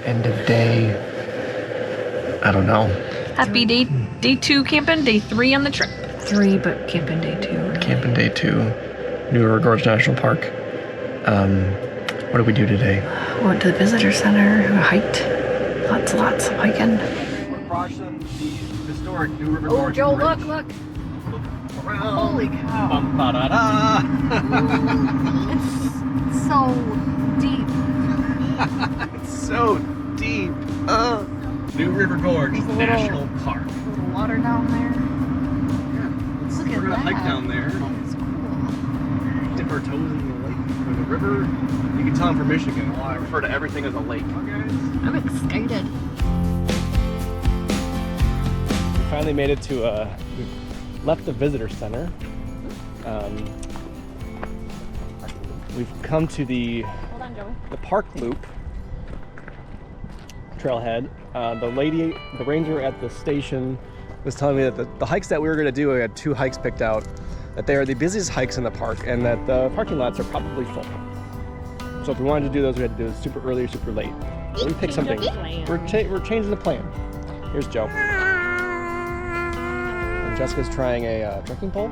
End of day. I don't know. Happy day 2 camping, day 3 on the trip. 3, but camping day 2. Really. Camping day 2, New River Gorge National Park. What did we do today? Went to the Visitors Center, hiked. Lots of hiking. We're crossing the historic New River Gorge. Oh, Joe, Bridge. look. Around. Holy cow. Bum-ba-da-da. It's so deep. It's so deep. New River Gorge National Park. Little water down there. Yeah, Look at we're gonna hike that. down there. That's cool. Dip our toes in the lake or the river. You can tell I'm from Michigan. Well, I refer to everything as a lake. I'm excited. We finally made it to, we left the visitor center. We've come to the park loop, Trailhead. The ranger at the station was telling me that the hikes that we were going to do, we had 2 hikes picked out, that they are the busiest hikes in the park and that the parking lots are probably full. So if we wanted to do those, we had to do it super early or super late. So we picked something. We're changing the plan. Here's Joe. And Jessica's trying a trekking pole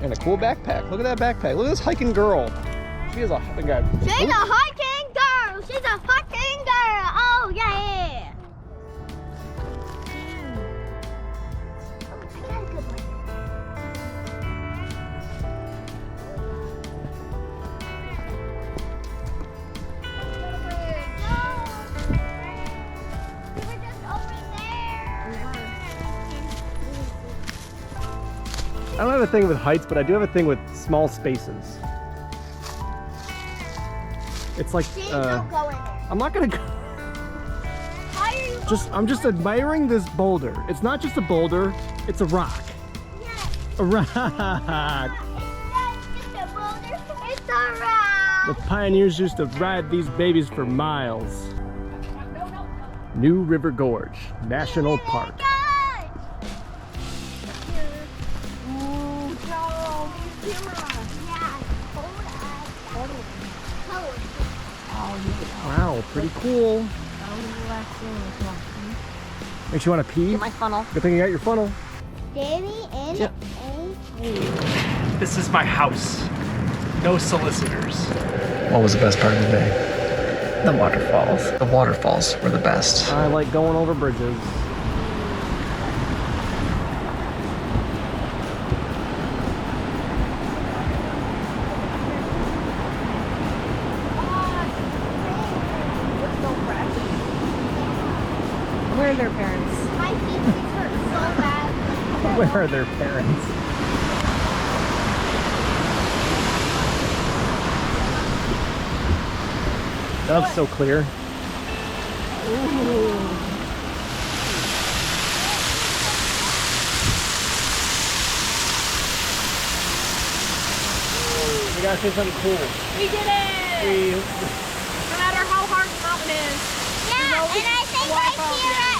and a cool backpack. Look at that backpack. Look at this hiking girl. She is a hiking guy. She's a hiking girl. She's a hiking girl. Oh yeah. I got a good one. We're just over there. I don't have a thing with heights, but I do have a thing with small spaces. It's like, Please don't go in there. I'm not gonna go. Why are you I'm just admiring this boulder. It's not just a boulder, it's a rock. Yes. A rock. It's just a boulder. It's a rock. The pioneers used to ride these babies for miles. New River Gorge National Park. Wow, pretty cool. Makes you want to pee? Get my funnel. Good thing you got your funnel. Davy and Yep. This is my house. No solicitors. What was the best part of the day? The waterfalls. The waterfalls were the best. I like going over bridges. Where are their parents? my feet hurt so bad. Where are their parents? That was so clear. Ooh. We gotta say something cool. We did it! No matter how hard the mountain is. Yeah, and I think I hear it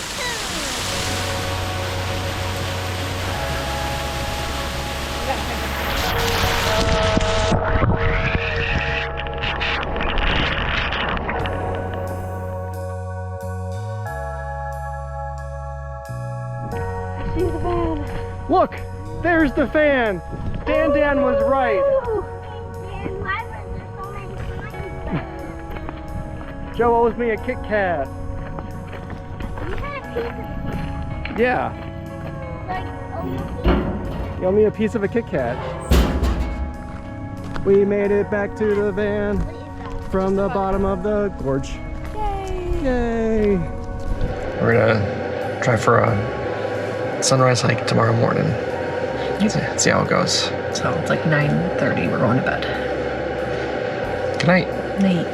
I see the van. Look, there's the fan. Dan was right. Man, why was there so many signs? Joe owes me a Kit Kat. You had a piece of, Yeah, like, you owe me a piece of a Kit Kat. We made it back to the van what is that? from the bottom of the gorge. Yay! We're gonna try for a sunrise hike tomorrow morning. See how it goes. So it's like 9:30. We're going to bed. Good night. Night.